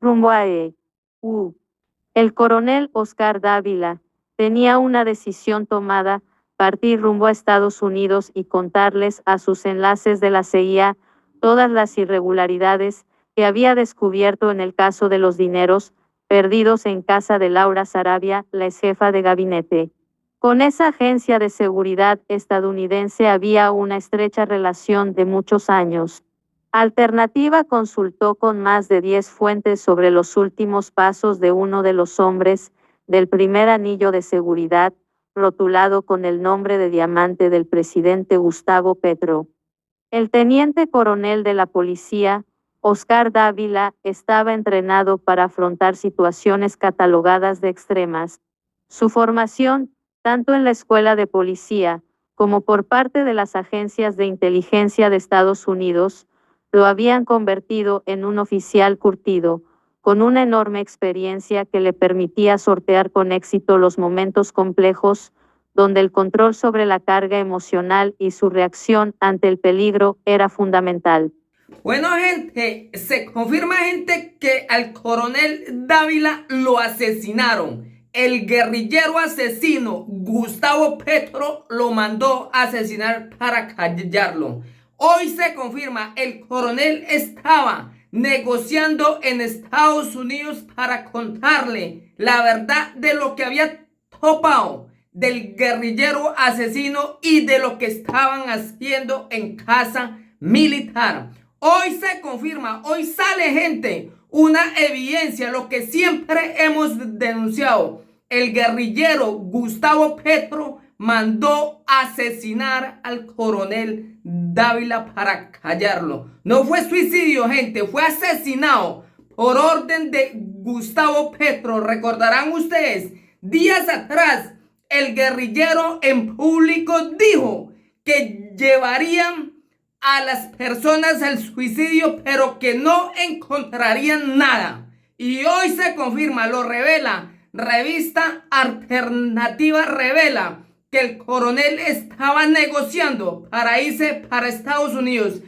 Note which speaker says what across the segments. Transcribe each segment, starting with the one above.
Speaker 1: Rumbo a EU. El coronel Oscar Dávila tenía una decisión tomada: partir rumbo a Estados Unidos y contarles a sus enlaces de la CIA todas las irregularidades que había descubierto en el caso de los dineros perdidos en casa de Laura Sarabia, la exjefa de gabinete. Con esa agencia de seguridad estadounidense había una estrecha relación de muchos años. Alternativa consultó con más de 10 fuentes sobre los últimos pasos de uno de los hombres del primer anillo de seguridad, rotulado con el nombre de diamante del presidente Gustavo Petro. El teniente coronel de la policía, Oscar Dávila, estaba entrenado para afrontar situaciones catalogadas de extremas. Su formación, tanto en la escuela de policía como por parte de las agencias de inteligencia de Estados Unidos, lo habían convertido en un oficial curtido, con una enorme experiencia que le permitía sortear con éxito los momentos complejos, donde el control sobre la carga emocional y su reacción ante el peligro era fundamental.
Speaker 2: Bueno, gente, se confirma, gente, que al coronel Dávila lo asesinaron. El guerrillero asesino Gustavo Petro lo mandó a asesinar para callarlo. Hoy se confirma, el coronel estaba negociando en Estados Unidos para contarle la verdad de lo que había topado del guerrillero asesino y de lo que estaban haciendo en casa militar. Hoy se confirma, hoy sale, gente, una evidencia, lo que siempre hemos denunciado. El guerrillero Gustavo Petro mandó asesinar al coronel Dávila para callarlo. No fue suicidio, gente, fue asesinado por orden de Gustavo Petro. Recordarán ustedes, días atrás, el guerrillero en público dijo que llevarían a las personas al suicidio, pero que no encontrarían nada. Y hoy se confirma, lo revela, revista Alternativa revela que el coronel estaba negociando para irse para Estados Unidos.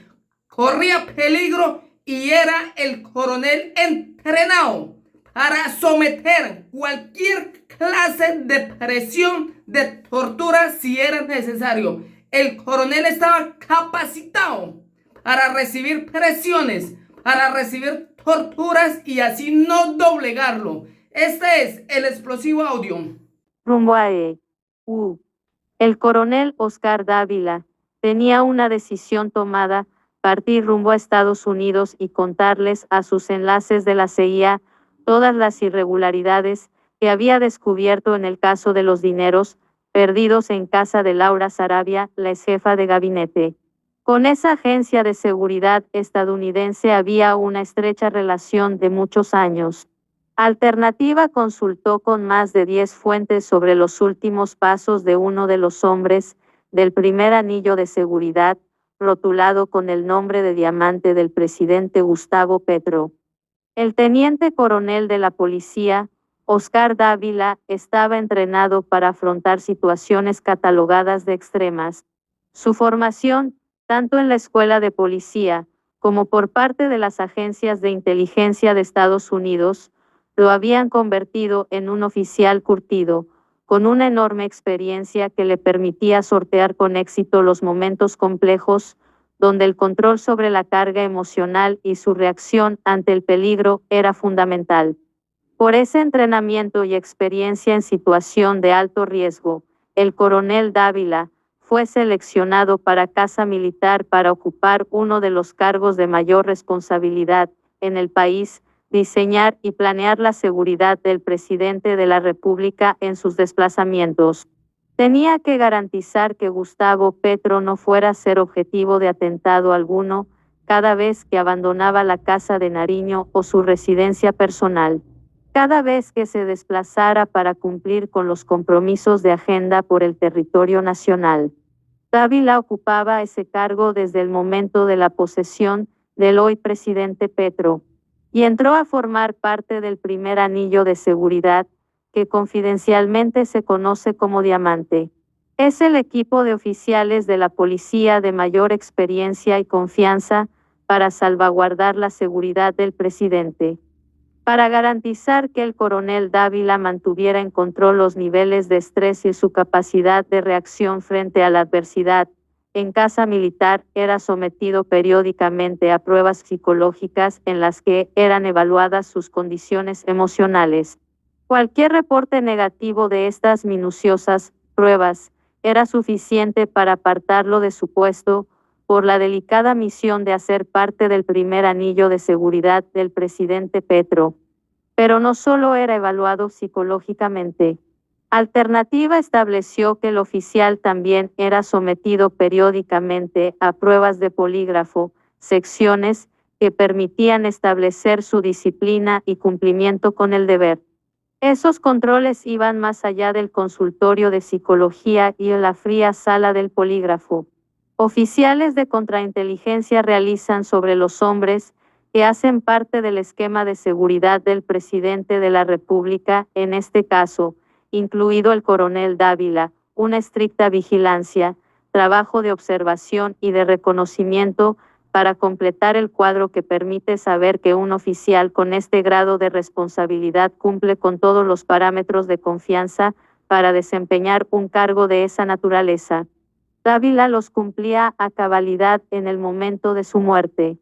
Speaker 2: Corría peligro y era el coronel entrenado para someter cualquier clase de presión, de tortura si era necesario. El coronel estaba capacitado para recibir presiones, para recibir torturas y así no doblegarlo. Este es el explosivo audio.
Speaker 1: Rumbo a EU. El coronel Oscar Dávila tenía una decisión tomada: partir rumbo a Estados Unidos y contarles a sus enlaces de la CIA todas las irregularidades que había descubierto en el caso de los dineros perdidos en casa de Laura Sarabia, la exjefa de gabinete. Con esa agencia de seguridad estadounidense había una estrecha relación de muchos años. Alternativa consultó con más de 10 fuentes sobre los últimos pasos de uno de los hombres del primer anillo de seguridad, rotulado con el nombre de diamante del presidente Gustavo Petro. El teniente coronel de la policía, Oscar Dávila, estaba entrenado para afrontar situaciones catalogadas de extremas. Su formación, tanto en la escuela de policía como por parte de las agencias de inteligencia de Estados Unidos, lo habían convertido en un oficial curtido, con una enorme experiencia que le permitía sortear con éxito los momentos complejos, donde el control sobre la carga emocional y su reacción ante el peligro era fundamental. Por ese entrenamiento y experiencia en situación de alto riesgo, el coronel Dávila fue seleccionado para Casa Militar para ocupar uno de los cargos de mayor responsabilidad en el país: diseñar y planear la seguridad del presidente de la República en sus desplazamientos. Tenía que garantizar que Gustavo Petro no fuera a ser objetivo de atentado alguno cada vez que abandonaba la casa de Nariño o su residencia personal. Cada vez que se desplazara para cumplir con los compromisos de agenda por el territorio nacional. Dávila ocupaba ese cargo desde el momento de la posesión del hoy presidente Petro, y entró a formar parte del primer anillo de seguridad, que confidencialmente se conoce como Diamante. Es el equipo de oficiales de la policía de mayor experiencia y confianza para salvaguardar la seguridad del presidente. Para garantizar que el coronel Dávila mantuviera en control los niveles de estrés y su capacidad de reacción frente a la adversidad, en casa militar era sometido periódicamente a pruebas psicológicas en las que eran evaluadas sus condiciones emocionales. Cualquier reporte negativo de estas minuciosas pruebas era suficiente para apartarlo de su puesto por la delicada misión de hacer parte del primer anillo de seguridad del presidente Petro. Pero no solo era evaluado psicológicamente. Alternativa estableció que el oficial también era sometido periódicamente a pruebas de polígrafo, secciones que permitían establecer su disciplina y cumplimiento con el deber. Esos controles iban más allá del consultorio de psicología y en la fría sala del polígrafo. Oficiales de contrainteligencia realizan sobre los hombres que hacen parte del esquema de seguridad del presidente de la República, en este caso, incluido el coronel Dávila, una estricta vigilancia, trabajo de observación y de reconocimiento para completar el cuadro que permite saber que un oficial con este grado de responsabilidad cumple con todos los parámetros de confianza para desempeñar un cargo de esa naturaleza. Dávila los cumplía a cabalidad en el momento de su muerte.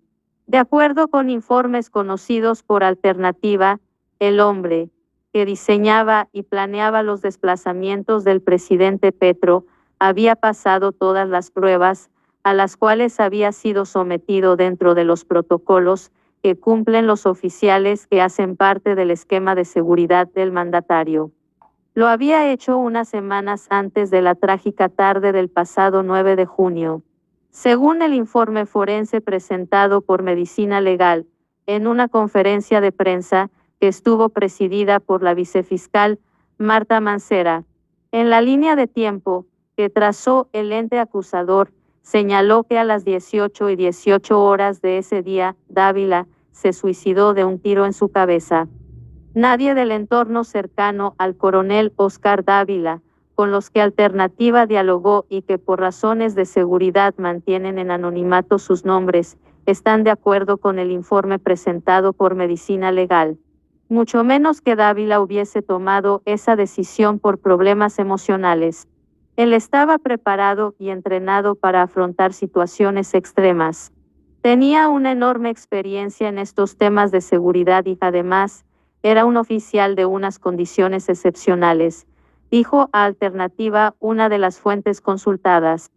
Speaker 1: De acuerdo con informes conocidos por Alternativa, el hombre que diseñaba y planeaba los desplazamientos del presidente Petro había pasado todas las pruebas a las cuales había sido sometido dentro de los protocolos que cumplen los oficiales que hacen parte del esquema de seguridad del mandatario. Lo había hecho unas semanas antes de la trágica tarde del pasado 9 de junio. Según el informe forense presentado por Medicina Legal, en una conferencia de prensa que estuvo presidida por la vicefiscal Marta Mancera, en la línea de tiempo que trazó el ente acusador, señaló que a las 18:18 de ese día, Dávila se suicidó de un tiro en su cabeza. Nadie del entorno cercano al coronel Oscar Dávila, con los que Alternativa dialogó y que por razones de seguridad mantienen en anonimato sus nombres, están de acuerdo con el informe presentado por Medicina Legal. Mucho menos que Dávila hubiese tomado esa decisión por problemas emocionales. Él estaba preparado y entrenado para afrontar situaciones extremas. Tenía una enorme experiencia en estos temas de seguridad y además, era un oficial de unas condiciones excepcionales, dijo a Alternativa una de las fuentes consultadas.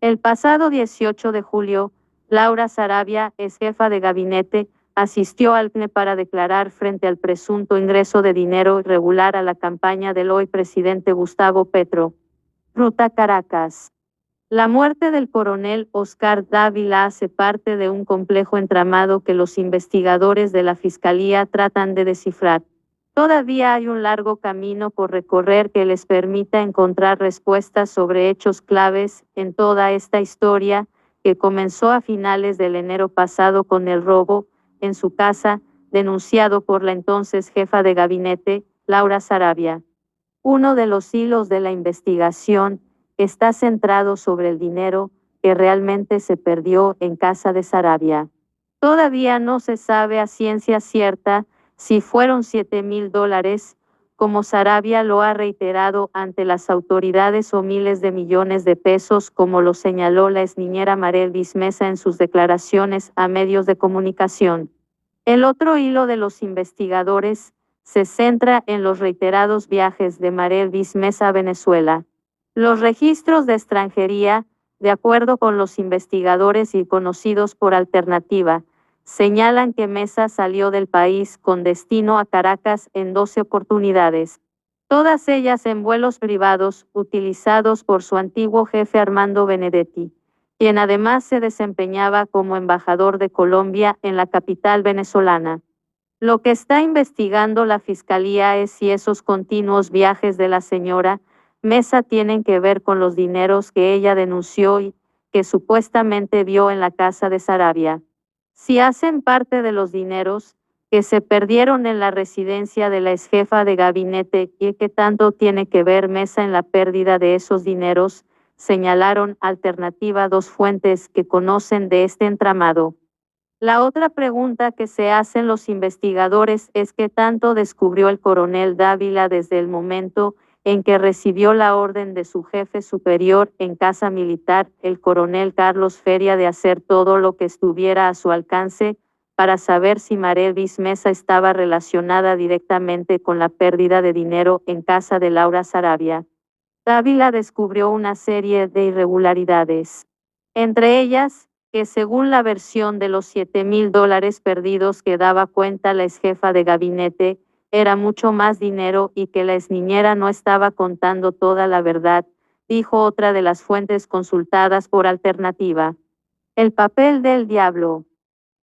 Speaker 1: El pasado 18 de julio, Laura Sarabia, ex jefa de gabinete, asistió al CNE para declarar frente al presunto ingreso de dinero irregular a la campaña del hoy presidente Gustavo Petro. Ruta Caracas. La muerte del coronel Oscar Dávila hace parte de un complejo entramado que los investigadores de la Fiscalía tratan de descifrar. Todavía hay un largo camino por recorrer que les permita encontrar respuestas sobre hechos claves en toda esta historia que comenzó a finales del enero pasado con el robo en su casa, denunciado por la entonces jefa de gabinete, Laura Sarabia. Uno de los hilos de la investigación está centrado sobre el dinero que realmente se perdió en casa de Sarabia. Todavía no se sabe a ciencia cierta si fueron $7,000, como Sarabia lo ha reiterado ante las autoridades, o miles de millones de pesos, como lo señaló la exniñera Marelvis Mesa en sus declaraciones a medios de comunicación. El otro hilo de los investigadores se centra en los reiterados viajes de Marelvis Mesa a Venezuela. Los registros de extranjería, de acuerdo con los investigadores y conocidos por Alternativa, señalan que Mesa salió del país con destino a Caracas en 12 oportunidades, todas ellas en vuelos privados utilizados por su antiguo jefe Armando Benedetti, quien además se desempeñaba como embajador de Colombia en la capital venezolana. Lo que está investigando la Fiscalía es si esos continuos viajes de la señora Mesa tienen que ver con los dineros que ella denunció y que supuestamente vio en la casa de Sarabia. Si hacen parte de los dineros que se perdieron en la residencia de la exjefa de gabinete y qué tanto tiene que ver Mesa en la pérdida de esos dineros, señalaron Alternativa dos fuentes que conocen de este entramado. La otra pregunta que se hacen los investigadores es qué tanto descubrió el coronel Dávila desde el momento en que recibió la orden de su jefe superior en casa militar, el coronel Carlos Feria, de hacer todo lo que estuviera a su alcance para saber si Marevis Mesa estaba relacionada directamente con la pérdida de dinero en casa de Laura Sarabia. Dávila descubrió una serie de irregularidades, entre ellas, que según la versión de los $7,000 perdidos que daba cuenta la exjefa de gabinete, era mucho más dinero y que la exniñera no estaba contando toda la verdad, dijo otra de las fuentes consultadas por Alternativa. El papel del diablo.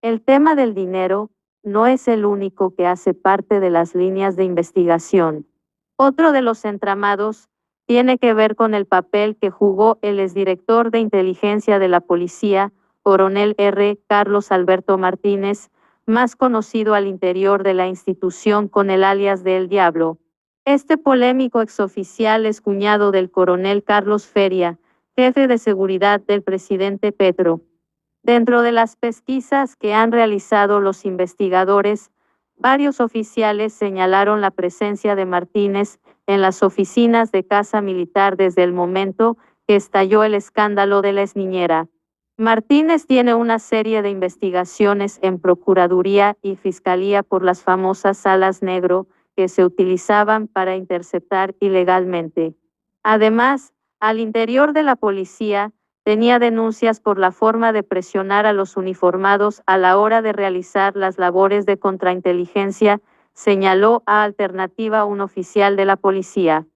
Speaker 1: El tema del dinero no es el único que hace parte de las líneas de investigación. Otro de los entramados tiene que ver con el papel que jugó el exdirector de inteligencia de la policía, coronel R. Carlos Alberto Martínez, más conocido al interior de la institución con el alias de El Diablo. Este polémico exoficial es cuñado del coronel Carlos Feria, jefe de seguridad del presidente Petro. Dentro de las pesquisas que han realizado los investigadores, varios oficiales señalaron la presencia de Martínez en las oficinas de Casa Militar desde el momento que estalló el escándalo de la exniñera. Martínez tiene una serie de investigaciones en Procuraduría y Fiscalía por las famosas salas negro que se utilizaban para interceptar ilegalmente. Además, al interior de la policía, tenía denuncias por la forma de presionar a los uniformados a la hora de realizar las labores de contrainteligencia, señaló a Alternativa un oficial de la policía.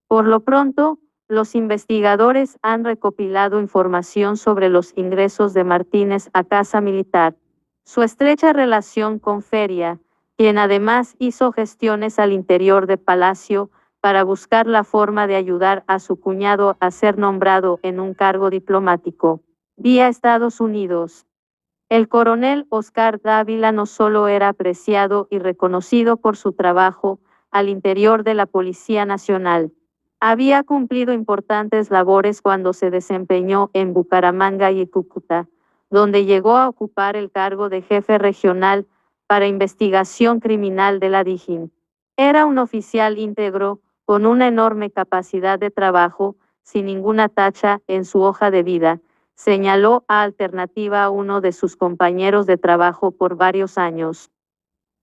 Speaker 1: Por lo pronto, los investigadores han recopilado información sobre los ingresos de Martínez a Casa Militar, su estrecha relación con Feria, quien además hizo gestiones al interior de Palacio para buscar la forma de ayudar a su cuñado a ser nombrado en un cargo diplomático, vía Estados Unidos. El coronel Oscar Dávila no solo era apreciado y reconocido por su trabajo al interior de la Policía Nacional, había cumplido importantes labores cuando se desempeñó en Bucaramanga y Cúcuta, donde llegó a ocupar el cargo de jefe regional para investigación criminal de la DIJÍN. Era un oficial íntegro, con una enorme capacidad de trabajo, sin ninguna tacha en su hoja de vida, señaló a Alternativa a uno de sus compañeros de trabajo por varios años.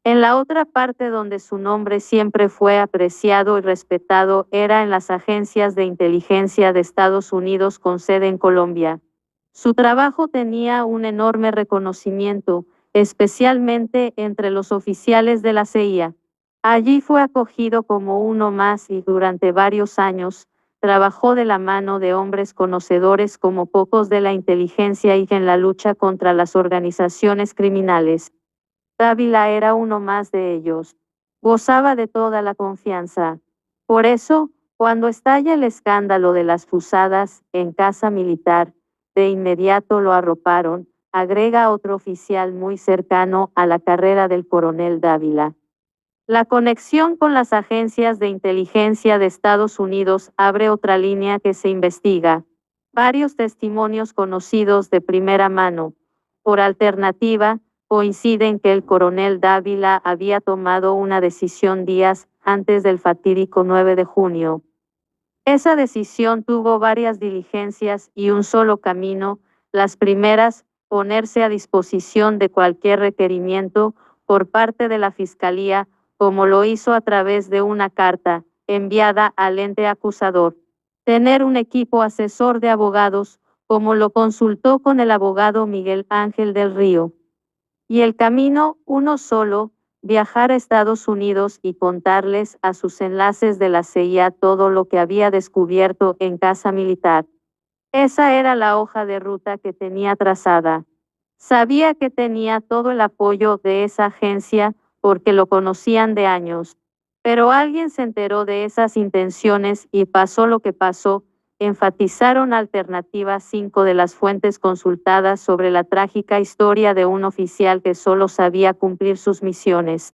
Speaker 1: En la otra parte donde su nombre siempre fue apreciado y respetado era en las agencias de inteligencia de Estados Unidos con sede en Colombia. Su trabajo tenía un enorme reconocimiento, especialmente entre los oficiales de la CIA. Allí fue acogido como uno más y durante varios años trabajó de la mano de hombres conocedores como pocos de la inteligencia y en la lucha contra las organizaciones criminales. Dávila era uno más de ellos. Gozaba de toda la confianza. Por eso, cuando estalla el escándalo de las fusadas en Casa Militar, de inmediato lo arroparon, agrega otro oficial muy cercano a la carrera del coronel Dávila. La conexión con las agencias de inteligencia de Estados Unidos abre otra línea que se investiga. Varios testimonios conocidos de primera mano, por Alternativa, coinciden que el coronel Dávila había tomado una decisión días antes del fatídico 9 de junio. Esa decisión tuvo varias diligencias y un solo camino. Las primeras, ponerse a disposición de cualquier requerimiento por parte de la Fiscalía, como lo hizo a través de una carta enviada al ente acusador. Tener un equipo asesor de abogados, como lo consultó con el abogado Miguel Ángel del Río. Y el camino, uno solo, viajar a Estados Unidos y contarles a sus enlaces de la CIA todo lo que había descubierto en Casa Militar. Esa era la hoja de ruta que tenía trazada. Sabía que tenía todo el apoyo de esa agencia porque lo conocían de años. Pero alguien se enteró de esas intenciones y pasó lo que pasó, enfatizaron Alternativa 5 de las fuentes consultadas sobre la trágica historia de un oficial que solo sabía cumplir sus misiones.